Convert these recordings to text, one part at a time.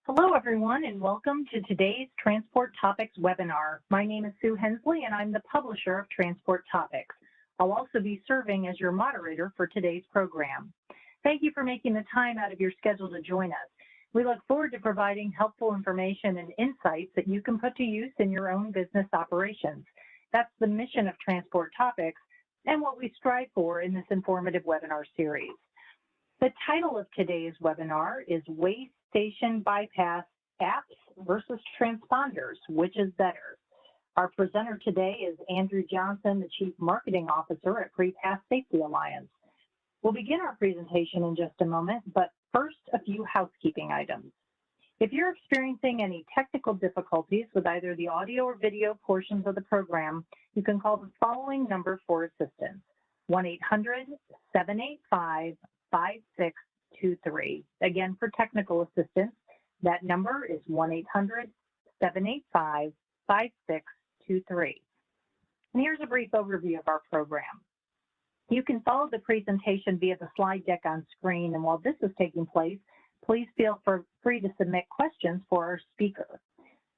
Hello, everyone, and welcome to today's Transport Topics webinar. My name is Sue Hensley, and I'm the publisher of Transport Topics. I'll also be serving as your moderator for today's program. Thank you for making the time out of your schedule to join us. We look forward to providing helpful information and insights that you can put to use in your own business operations. That's the mission of Transport Topics and what we strive for in this informative webinar series. The title of today's webinar is Waste Station Bypass Apps versus Transponders, which is better? Our presenter today is Andrew Johnson, the Chief Marketing Officer at Prepass Safety Alliance. We'll begin our presentation in just a moment, but first, a few housekeeping items. If you're experiencing any technical difficulties with either the audio or video portions of the program, you can call the following number for assistance: 1-800-785-5623. Again, for technical assistance, that number is 1-800-785-5623. And here's a brief overview of our program. You can follow the presentation via the slide deck on screen, and while this is taking place, please feel free to submit questions for our speaker.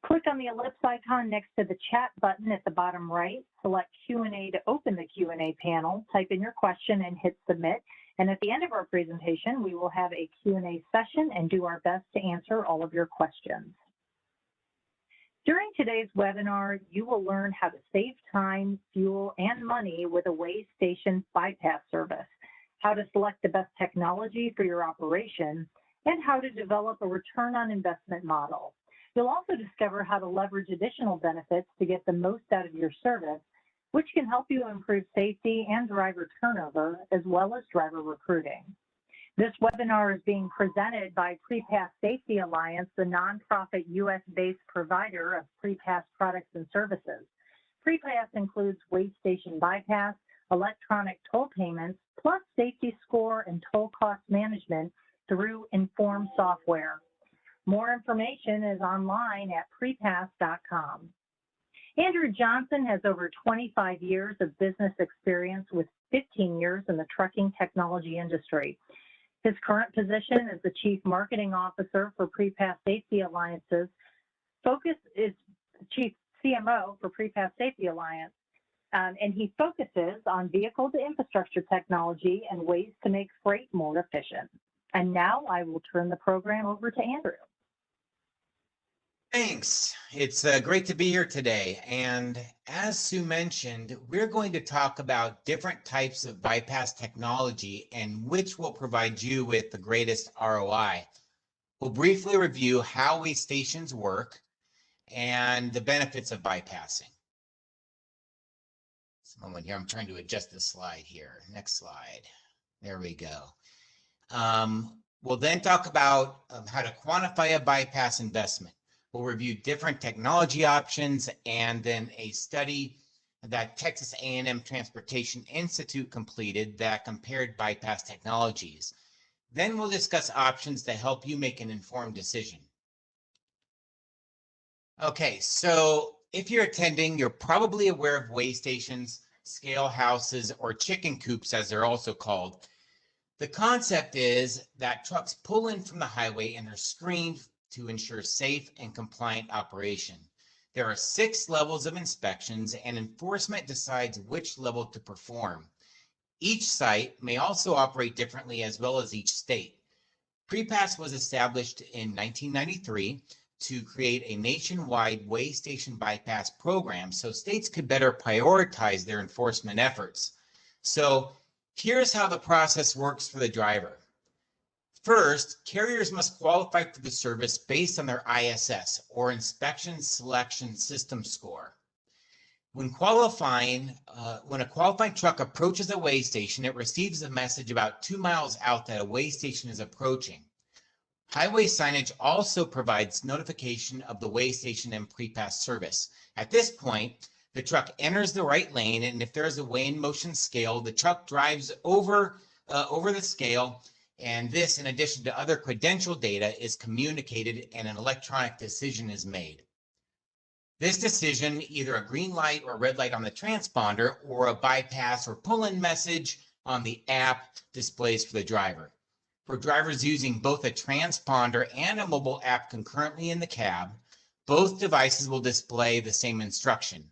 Click on the ellipse icon next to the chat button at the bottom right, select Q&A to open the Q&A panel, type in your question and hit submit. And at the end of our presentation, we will have a Q&A session and do our best to answer all of your questions. During today's webinar, you will learn how to save time, fuel, and money with a waste station bypass service, how to select the best technology for your operation, and how to develop a return on investment model. You'll also discover how to leverage additional benefits to get the most out of your service, which can help you improve safety and driver turnover, as well as driver recruiting. This webinar is being presented by Prepass Safety Alliance, the nonprofit US-based provider of Prepass products and services. Prepass includes waste station bypass, electronic toll payments, plus safety score and toll cost management through Inform software. More information is online at prepass.com. Andrew Johnson has over 25 years of business experience with 15 years in the trucking technology industry. His current position as the Chief Marketing Officer for Prepass Safety Alliance's focus is Chief CMO for Prepass Safety Alliance, and he focuses on vehicle-to-infrastructure technology and ways to make freight more efficient. And now I will turn the program over to Andrew. Thanks. It's great to be here today. And as Sue mentioned, we're going to talk about different types of bypass technology and which will provide you with the greatest ROI. We'll briefly review how waste stations work and the benefits of bypassing. Just a moment here, I'm trying to adjust the slide here. Next slide. There we go. We'll then talk about how to quantify a bypass investment. We'll review different technology options and then a study that Texas A&M Transportation Institute completed that compared bypass technologies. Then we'll discuss options to help you make an informed decision. Okay, so if you're attending, you're probably aware of weigh stations, scale houses, or chicken coops as they're also called. The concept is that trucks pull in from the highway and are screened to ensure safe and compliant operation. There are 6 levels of inspections, and enforcement decides which level to perform. Each site may also operate differently, as well as each state. Prepass was established in 1993 to create a nationwide weigh station bypass program so states could better prioritize their enforcement efforts. So here's how the process works for the driver. First, carriers must qualify for the service based on their ISS, or Inspection Selection System score. When a qualifying truck approaches a weigh station, it receives a message about 2 miles out that a weigh station is approaching. Highway signage also provides notification of the weigh station and Prepass service. At this point, the truck enters the right lane, and if there is a weigh in motion scale, the truck drives over the scale. And this, in addition to other credential data, is communicated and an electronic decision is made. This decision, either a green light or red light on the transponder, or a bypass or pull-in message on the app, displays for the driver. For drivers using both a transponder and a mobile app concurrently in the cab, both devices will display the same instruction.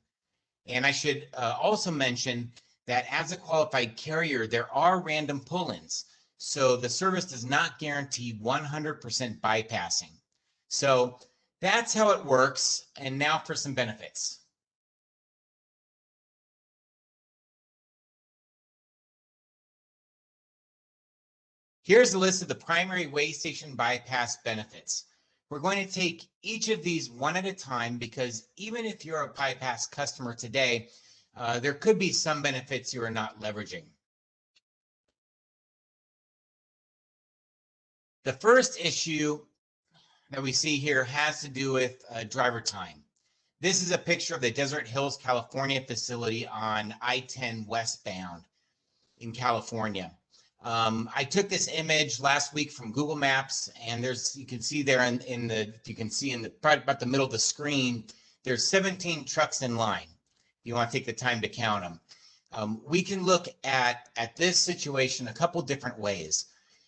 And I should also mention that as a qualified carrier, there are random pull-ins. So the service does not guarantee 100% bypassing. So that's how it works. And now for some benefits. Here's a list of the primary way station bypass benefits. We're going to take each of these one at a time because even if you're a bypass customer today, there could be some benefits you are not leveraging. The first issue that we see here has to do with driver time. This is a picture of the Desert Hills, California facility on I-10 westbound in California. I took this image last week from Google Maps, and you can see there about the middle of the screen, there's 17 trucks in line. You want to take the time to count them. We can look at this situation a couple different ways.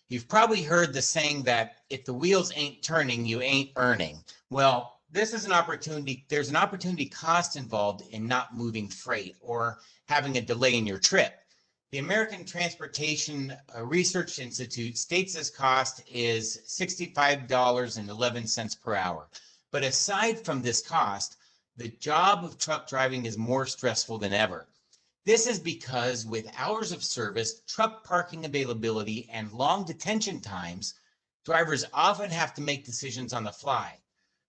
You've probably heard the saying that if the wheels ain't turning, you ain't earning. Well, this is an opportunity. There's an opportunity cost involved in not moving freight or having a delay in your trip. The American Transportation Research Institute states this cost is $65.11 per hour. But aside from this cost, the job of truck driving is more stressful than ever. This is because with hours of service, truck parking availability, and long detention times, drivers often have to make decisions on the fly.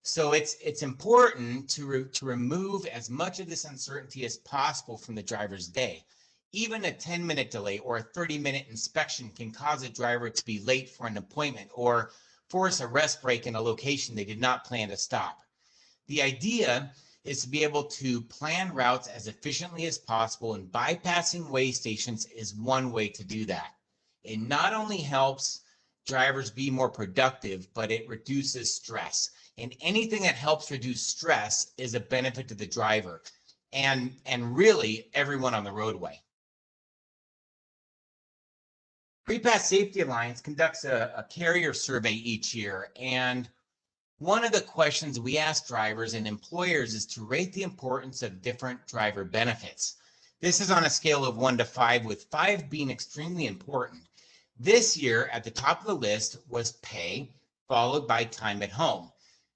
So it's important to remove as much of this uncertainty as possible from the driver's day. Even a 10-minute delay or a 30-minute inspection can cause a driver to be late for an appointment or force a rest break in a location they did not plan to stop. The idea is to be able to plan routes as efficiently as possible, and bypassing way stations is one way to do that. It not only helps drivers be more productive, but it reduces stress. And anything that helps reduce stress is a benefit to the driver and really everyone on the roadway. Prepass Safety Alliance conducts a carrier survey each year, and one of the questions we ask drivers and employers is to rate the importance of different driver benefits. This is on a scale of 1 to 5, with 5 being extremely important. This year, at the top of the list was pay, followed by time at home.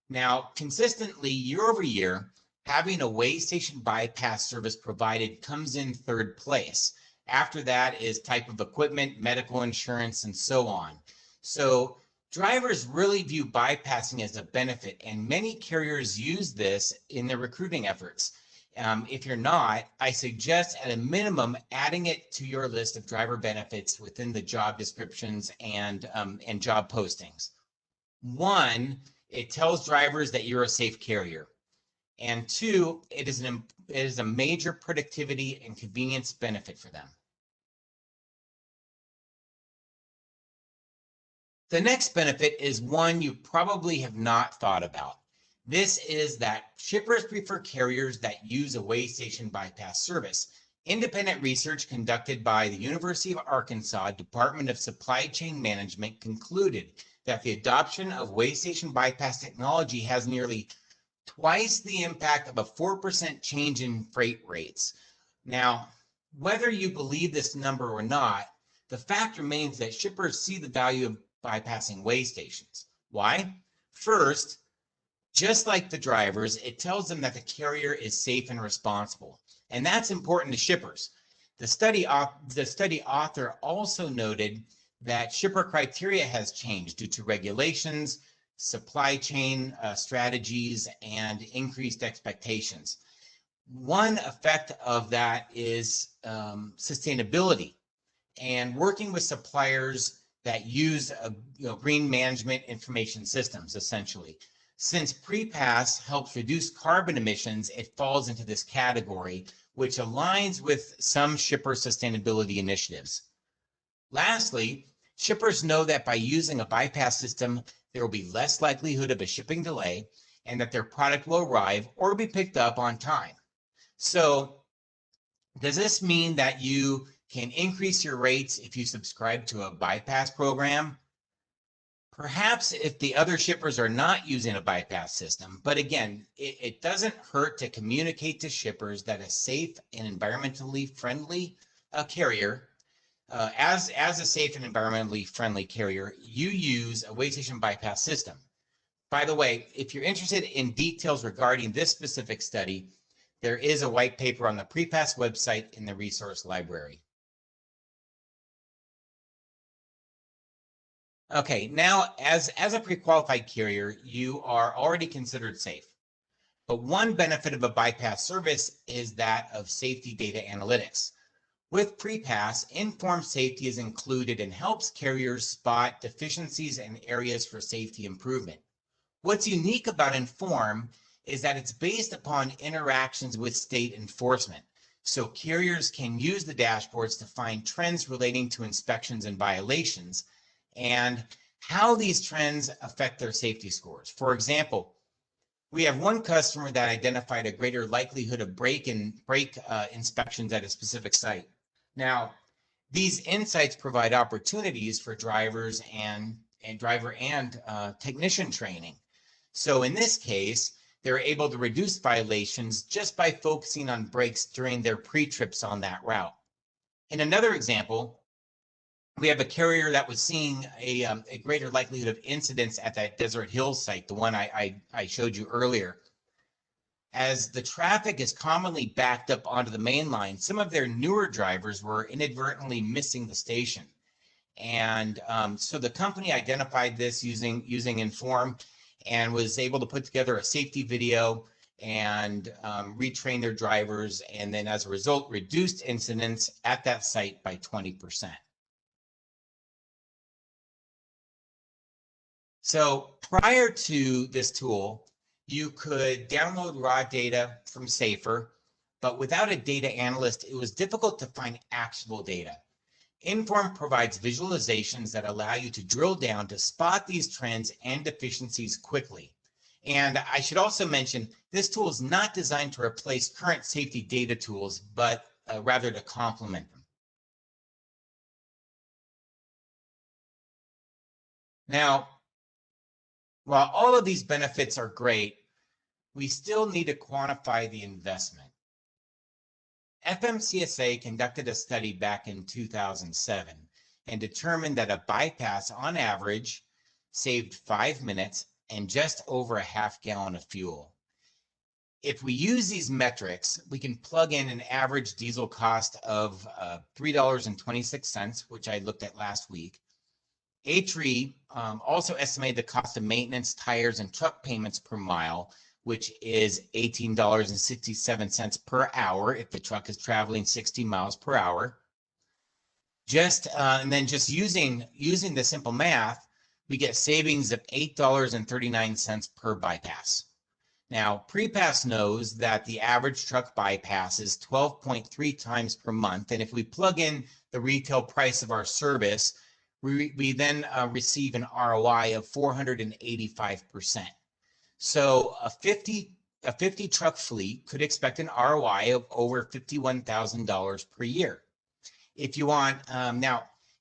Now, consistently, year over year, having a way station bypass service provided comes in 3rd place. After that is type of equipment, medical insurance, and so on. So drivers really view bypassing as a benefit, and many carriers use this in their recruiting efforts. If you're not, I suggest at a minimum adding it to your list of driver benefits within the job descriptions and job postings. 1, it tells drivers that you're a safe carrier. And 2, it is a major productivity and convenience benefit for them. The next benefit is one you probably have not thought about. This is that shippers prefer carriers that use a way station bypass service. Independent research conducted by the University of Arkansas Department of Supply Chain Management concluded that the adoption of way station bypass technology has nearly twice the impact of a 4% change in freight rates. Now, whether you believe this number or not, the fact remains that shippers see the value of bypassing way stations. Why? First, just like the drivers, it tells them that the carrier is safe and responsible, and that's important to shippers. The study author also noted that shipper criteria has changed due to regulations, supply chain strategies, and increased expectations. One effect of that is sustainability and working with suppliers that use green management information systems, essentially. Since pre-pass helps reduce carbon emissions, it falls into this category, which aligns with some shipper sustainability initiatives. Lastly, shippers know that by using a bypass system, there will be less likelihood of a shipping delay and that their product will arrive or be picked up on time. So, does this mean that you can increase your rates if you subscribe to a bypass program? Perhaps if the other shippers are not using a bypass system, but again, it doesn't hurt to communicate to shippers that a safe and environmentally friendly carrier, as a safe and environmentally friendly carrier, you use a way station bypass system. By the way, if you're interested in details regarding this specific study, there is a white paper on the PrePass website in the resource library. Okay, now as a pre-qualified carrier, you are already considered safe. But one benefit of a bypass service is that of safety data analytics. With PrePass, Informed Safety is included and helps carriers spot deficiencies and areas for safety improvement. What's unique about Inform is that it's based upon interactions with state enforcement. So carriers can use the dashboards to find trends relating to inspections and violations and how these trends affect their safety scores. For example, we have one customer that identified a greater likelihood of brake inspections at a specific site. Now, these insights provide opportunities for drivers and technician training. So in this case, they're able to reduce violations just by focusing on brakes during their pre-trips on that route. In another example, we have a carrier that was seeing a greater likelihood of incidents at that Desert Hills site, the one I showed you earlier. As the traffic is commonly backed up onto the main line, some of their newer drivers were inadvertently missing the station. And so the company identified this using Inform and was able to put together a safety video and retrain their drivers, and then as a result, reduced incidents at that site by 20%. So prior to this tool, you could download raw data from Safer, but without a data analyst, it was difficult to find actionable data. Inform provides visualizations that allow you to drill down to spot these trends and deficiencies quickly. And I should also mention, this tool is not designed to replace current safety data tools, but rather to complement them. Now, while all of these benefits are great, we still need to quantify the investment. FMCSA conducted a study back in 2007 and determined that a bypass on average saved 5 minutes and just over a half gallon of fuel. If we use these metrics, we can plug in an average diesel cost of $3.26, which I looked at last week. A3 also estimated the cost of maintenance, tires, and truck payments per mile, which is $18.67 per hour if the truck is traveling 60 miles per hour. And then just using the simple math, we get savings of $8.39 per bypass. Now, PrePass knows that the average truck bypass is 12.3 times per month, and if we plug in the retail price of our service, we then receive an ROI of 485%. So a 50 truck fleet could expect an ROI of over $51,000 per year. If you want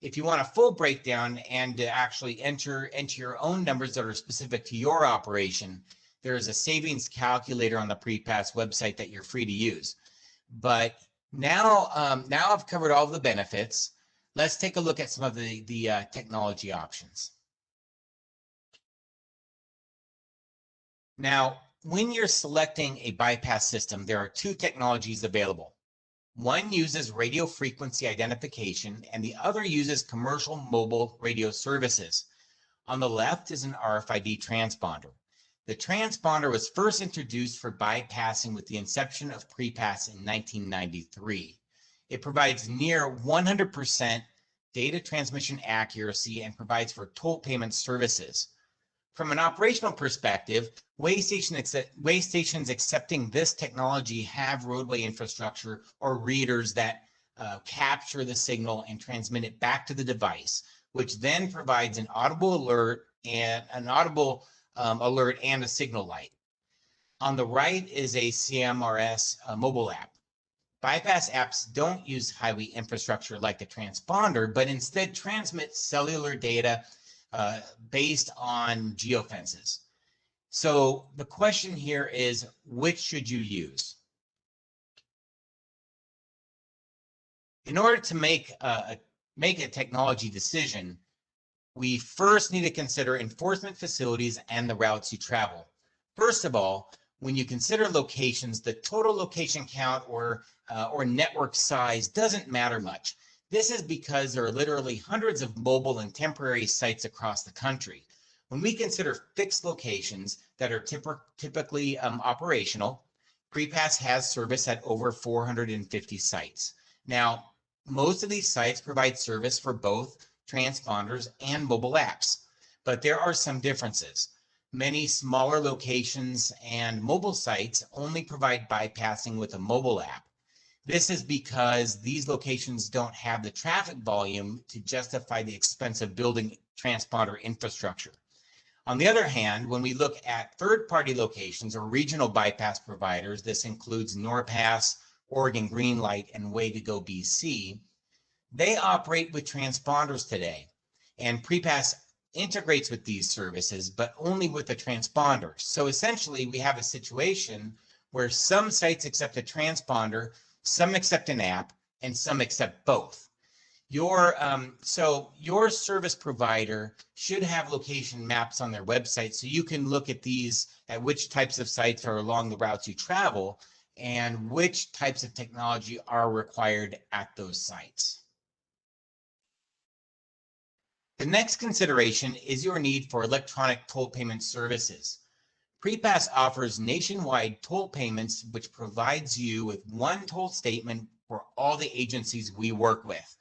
if you want a full breakdown and to actually enter your own numbers that are specific to your operation, there is a savings calculator on the PrePass website that you're free to use. But now I've covered all of the benefits. Let's take a look at some of the technology options. Now, when you're selecting a bypass system, there are two technologies available. One uses radio frequency identification, and the other uses commercial mobile radio services. On the left is an RFID transponder. The transponder was first introduced for bypassing with the inception of PrePass in 1993. It provides near 100% data transmission accuracy and provides for toll payment services. From an operational perspective, way stations accepting this technology have roadway infrastructure or readers that capture the signal and transmit it back to the device, which then provides an audible alert and a signal light. On the right is a CMRS mobile app. Bypass apps don't use highway infrastructure like the transponder, but instead transmit cellular data based on geofences. So the question here is, which should you use? In order to make a technology decision, we first need to consider enforcement facilities and the routes you travel. First of all, when you consider locations, the total location count or network size doesn't matter much. This is because there are literally hundreds of mobile and temporary sites across the country. When we consider fixed locations that are typically operational, PrePass has service at over 450 sites. Now, most of these sites provide service for both transponders and mobile apps, but there are some differences. Many smaller locations and mobile sites only provide bypassing with a mobile app. This is because these locations don't have the traffic volume to justify the expense of building transponder infrastructure. On the other hand, when we look at third-party locations or regional bypass providers, this includes NorPass, Oregon Greenlight, and Way to Go BC, they operate with transponders today, and PrePass integrates with these services, but only with the transponder. So essentially, we have a situation where some sites accept a transponder, some accept an app, and some accept both. So your service provider should have location maps on their website, so you can look at which types of sites are along the routes you travel and which types of technology are required at those sites. The next consideration is your need for electronic toll payment services. PrePass offers nationwide toll payments, which provides you with one toll statement for all the agencies we work with.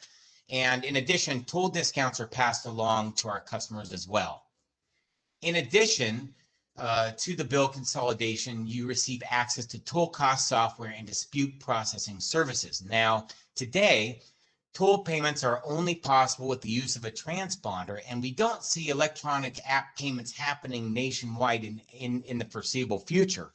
And in addition, toll discounts are passed along to our customers as well. In addition to the bill consolidation, you receive access to toll cost software and dispute processing services. Now, today, toll payments are only possible with the use of a transponder, and we don't see electronic app payments happening nationwide in the foreseeable future.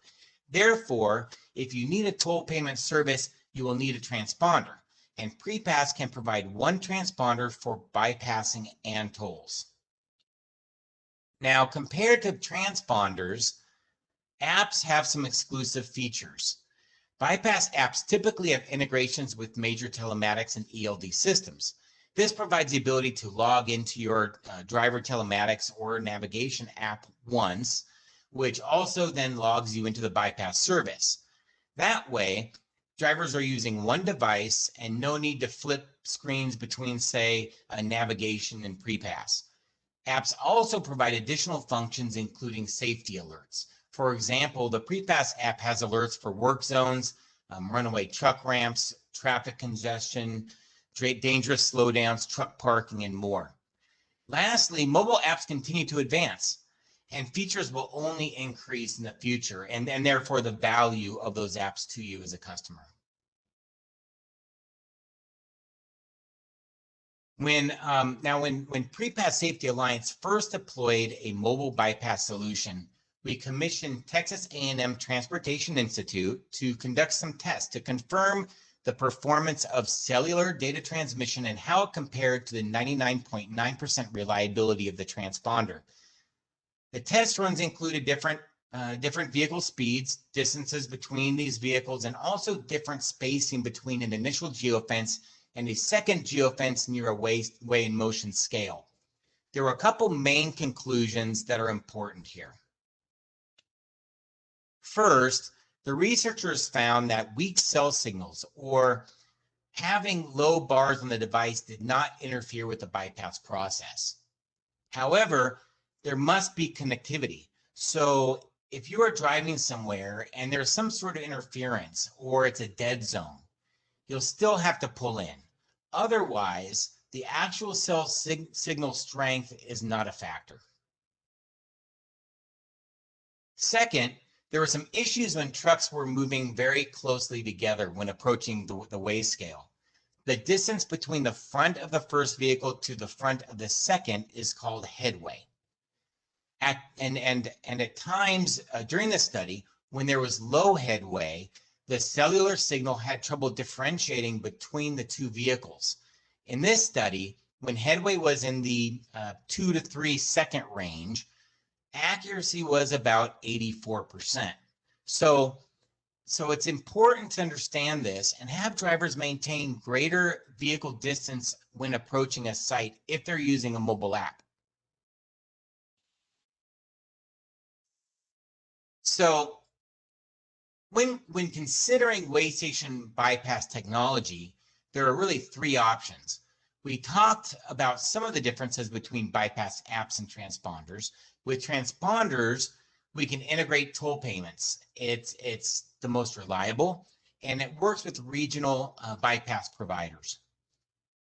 Therefore, if you need a toll payment service, you will need a transponder, and PrePass can provide one transponder for bypassing and tolls. Now, compared to transponders, apps have some exclusive features. Bypass apps typically have integrations with major telematics and ELD systems. This provides the ability to log into your driver telematics or navigation app once, which also then logs you into the bypass service. That way, drivers are using one device and no need to flip screens between, say, a navigation and PrePass. Apps also provide additional functions, including safety alerts. For example, the PrePass app has alerts for work zones, runaway truck ramps, traffic congestion, dangerous slowdowns, truck parking, and more. Lastly, mobile apps continue to advance, and features will only increase in the future, and therefore the value of those apps to you as a customer. When PrePass Safety Alliance first deployed a mobile bypass solution, we commissioned Texas A&M Transportation Institute to conduct some tests to confirm the performance of cellular data transmission and how it compared to the 99.9% reliability of the transponder. The test runs included different vehicle speeds, distances between these vehicles, and also different spacing between an initial geofence and a second geofence near a way in motion scale. There were a couple main conclusions that are important here. First, the researchers found that weak cell signals or having low bars on the device did not interfere with the bypass process. However, there must be connectivity. So if you are driving somewhere and there's some sort of interference or it's a dead zone, you'll still have to pull in. Otherwise, the actual cell signal strength is not a factor. Second, there were some issues when trucks were moving very closely together when approaching the way scale. The distance between the front of the first vehicle to the front of the second is called headway. At times during the study, when there was low headway, the cellular signal had trouble differentiating between the two vehicles. In this study, when headway was in the 2 to 3 second range, accuracy was about 84%. So it's important to understand this and have drivers maintain greater vehicle distance when approaching a site if they're using a mobile app. So when considering way station bypass technology, there are really three options. We talked about some of the differences between bypass apps and transponders. With transponders, we can integrate toll payments. It's the most reliable, and it works with regional bypass providers.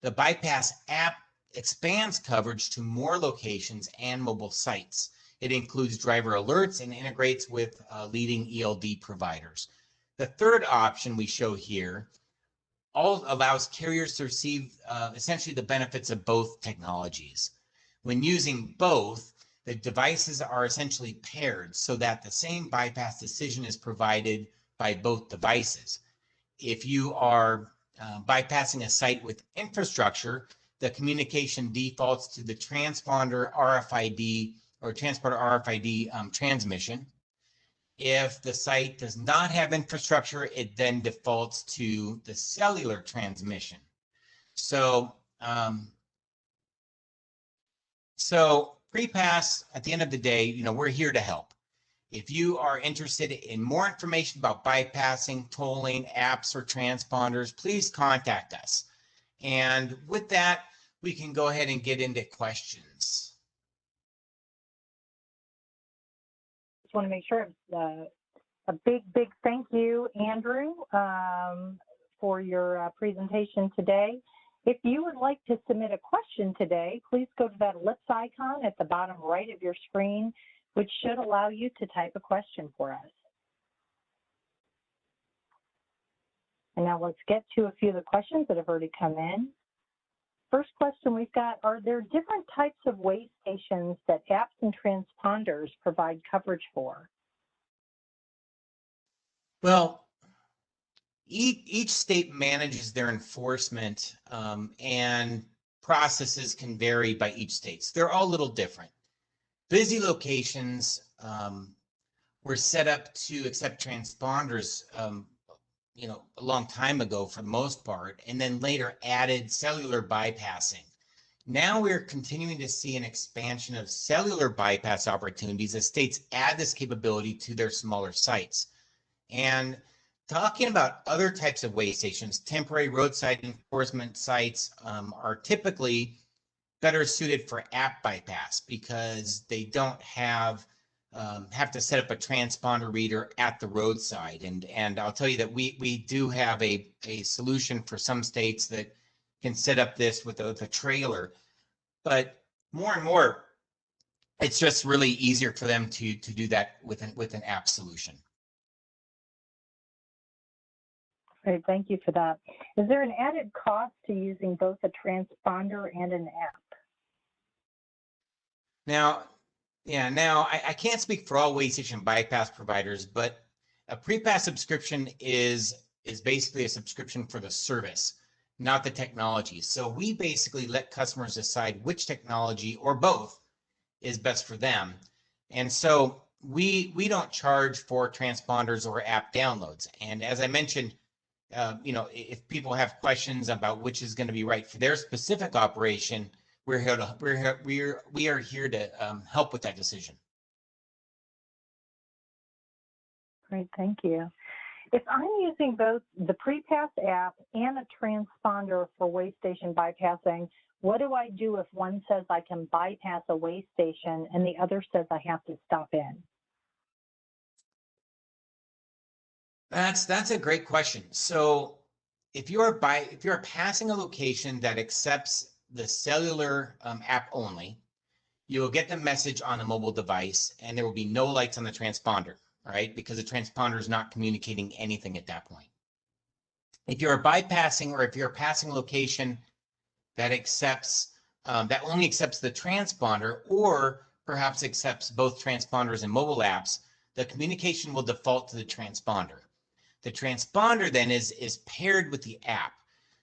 The bypass app expands coverage to more locations and mobile sites. It includes driver alerts and integrates with leading ELD providers. The third option we show here allows carriers to receive essentially the benefits of both technologies. When using both, the devices are essentially paired so that the same bypass decision is provided by both devices. If you are bypassing a site with infrastructure, the communication defaults to the transponder RFID or transponder RFID transmission. If the site does not have infrastructure, it then defaults to the cellular transmission. So pre-pass, at the end of the day, we're here to help. If you are interested in more information about bypassing, tolling, apps, or transponders, please contact us. And with that, we can go ahead and get into questions. Just want to make sure a big thank you, Andrew, for your presentation today. If you would like to submit a question today, please go to that ellipse icon at the bottom right of your screen, which should allow you to type a question for us. And now let's get to a few of the questions that have already come in. First question we've got, are there different types of way stations that apps and transponders provide coverage for? Well, each state manages their enforcement and processes can vary by each state. So they're all a little different. Busy locations were set up to accept transponders, a long time ago for the most part, and then later added cellular bypassing. Now we're continuing to see an expansion of cellular bypass opportunities as states add this capability to their smaller sites. And talking about other types of way stations, temporary roadside enforcement sites are typically better suited for app bypass because they don't have to set up a transponder reader at the roadside. And I'll tell you that we do have a solution for some states that can set up this with a trailer, but more and more, it's just really easier for them to do that with an app solution. Great, thank you for that. Is there an added cost to using both a transponder and an app? Now, I can't speak for all way station bypass providers, but a pre-pass subscription is basically a subscription for the service, not the technology. So we basically let customers decide which technology or both is best for them. And so we don't charge for transponders or app downloads. And as I mentioned, if people have questions about which is going to be right for their specific operation, we are here to help with that decision. Great, thank you. If I'm using both the pre-pass app and a transponder for way station bypassing, what do I do if one says I can bypass a way station and the other says I have to stop in? That's a great question. So if you're passing a location that accepts the cellular app only, you'll get the message on a mobile device and there will be no lights on the transponder, right? Because the transponder is not communicating anything at that point. If you're bypassing or if you're passing a location that that only accepts the transponder or perhaps accepts both transponders and mobile apps, the communication will default to the transponder. The transponder then is paired with the app.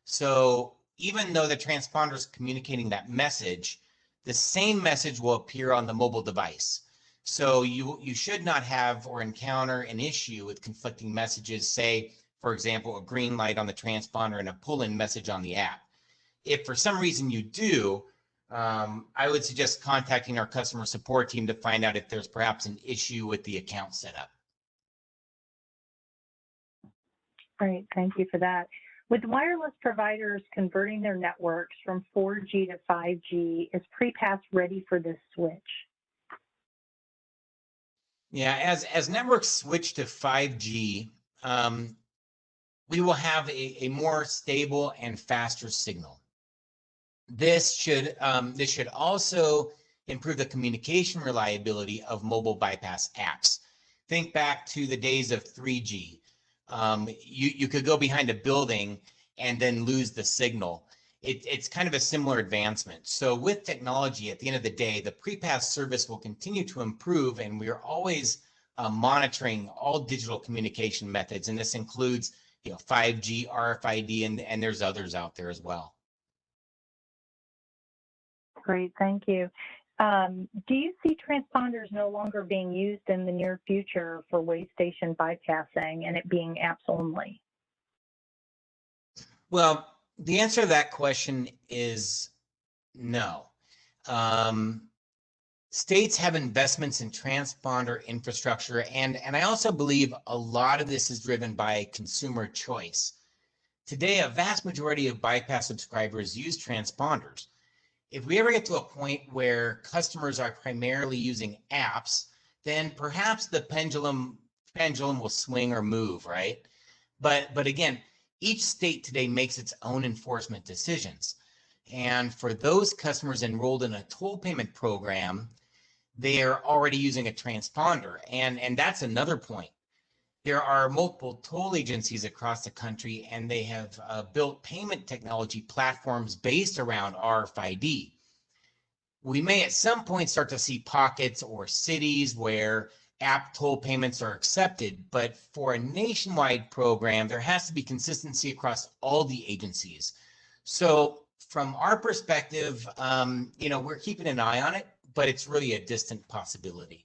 So even though the transponder is communicating that message, the same message will appear on the mobile device. So you should not have or encounter an issue with conflicting messages, say, for example, a green light on the transponder and a pull-in message on the app. If for some reason you do, I would suggest contacting our customer support team to find out if there's perhaps an issue with the account setup. Great, thank you for that. With wireless providers converting their networks from 4G to 5G, is PrePass ready for this switch? Yeah, as networks switch to 5G, we will have a more stable and faster signal. This should also improve the communication reliability of mobile bypass apps. Think back to the days of 3G. You could go behind a building and then lose the signal. It's kind of a similar advancement. So with technology, at the end of the day, the PrePass service will continue to improve, and we are always monitoring all digital communication methods, and this includes 5G, RFID, and there's others out there as well. Great, thank you. Do you see transponders no longer being used in the near future for way station bypassing and it being apps only? Well, the answer to that question is no. States have investments in transponder infrastructure, and I also believe a lot of this is driven by consumer choice. Today, a vast majority of bypass subscribers use transponders. If we ever get to a point where customers are primarily using apps, then perhaps the pendulum will swing or move, right? But again, each state today makes its own enforcement decisions. And for those customers enrolled in a toll payment program, they are already using a transponder. And that's another point. There are multiple toll agencies across the country, and they have built payment technology platforms based around RFID. We may at some point start to see pockets or cities where app toll payments are accepted, but for a nationwide program, there has to be consistency across all the agencies. So from our perspective, we're keeping an eye on it, but it's really a distant possibility.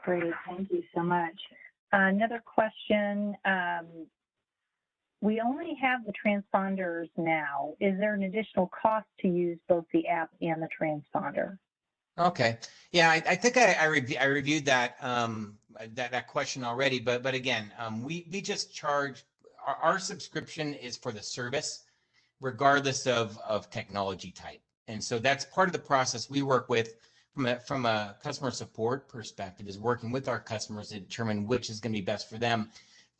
Great, thank you so much. Another question. We only have the transponders now. Is there an additional cost to use both the app and the transponder? Okay. Yeah, I think I reviewed that that question already, but again, we just charge, our subscription is for the service, regardless of technology type. And so that's part of the process we work with from a customer support perspective, is working with our customers to determine which is going to be best for them.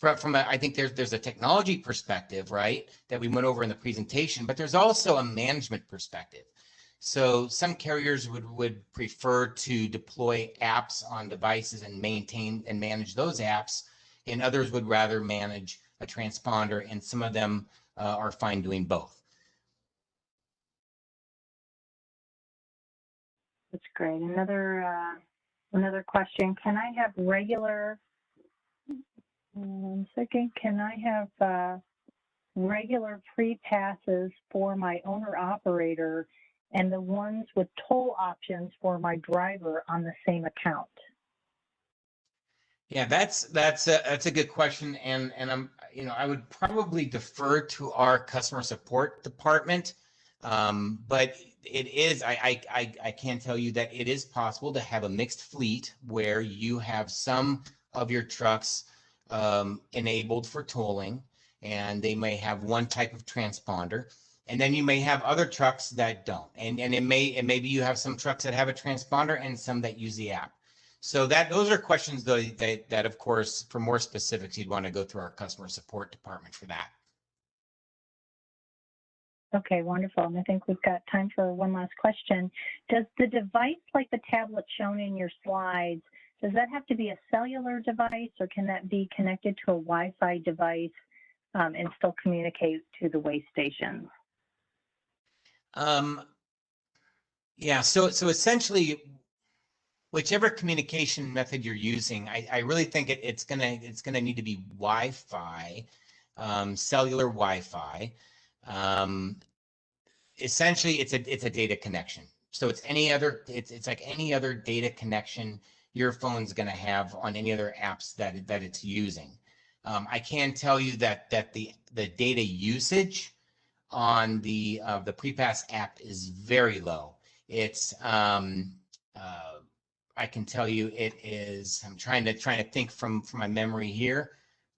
I think there's a technology perspective, right, that we went over in the presentation, but there's also a management perspective. So some carriers would prefer to deploy apps on devices and maintain and manage those apps, and others would rather manage a transponder, and some of them are fine doing both. That's great. Another question. Can I have regular regular PrePasses for my owner operator and the ones with toll options for my driver on the same account? Yeah, that's a good question, and I would probably defer to our customer support department, but it is I can tell you that it is possible to have a mixed fleet where you have some of your trucks enabled for tolling, and they may have one type of transponder, and then you may have other trucks that don't, and maybe you have some trucks that have a transponder and some that use the app. So those are questions though that of course, for more specifics, you'd want to go through our customer support department for that. Okay, wonderful. And I think we've got time for one last question. Does the device, like the tablet shown in your slides, does that have to be a cellular device, or can that be connected to a Wi-Fi device and still communicate to the way stations? Yeah, so essentially, whichever communication method you're using, I really think it's gonna need to be Wi-Fi. cellular Wi-Fi. Essentially, it's a data connection. So it's like any other data connection your phone's going to have on any other apps that it's using. I can tell you that the data usage on the PrePass app is very low. It's I can tell you it is. I'm trying to think from my memory here,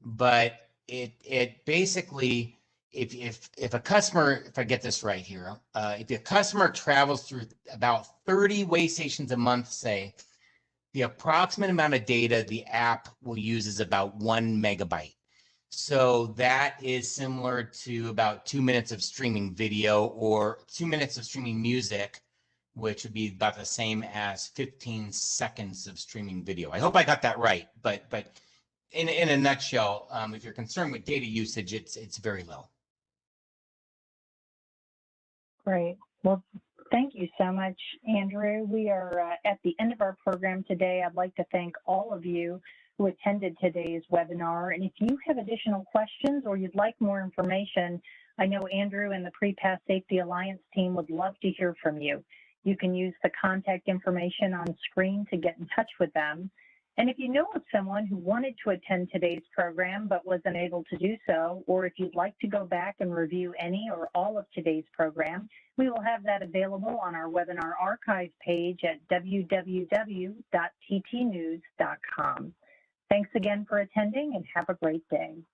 but it basically, if a customer, if I get this right here, if a customer travels through about 30 way stations a month, say, the approximate amount of data the app will use is about 1 megabyte. So that is similar to about 2 minutes of streaming video or 2 minutes of streaming music, which would be about the same as 15 seconds of streaming video. I hope I got that right, but in a nutshell, if you're concerned with data usage, it's very low. Great. Well, thank you so much, Andrew. We are at the end of our program today. I'd like to thank all of you who attended today's webinar. And if you have additional questions or you'd like more information, I know Andrew and the PrePass Safety Alliance team would love to hear from you. You can use the contact information on screen to get in touch with them. And if you know of someone who wanted to attend today's program but was unable to do so, or if you'd like to go back and review any or all of today's program, we will have that available on our webinar archive page at www.ttnews.com. Thanks again for attending and have a great day.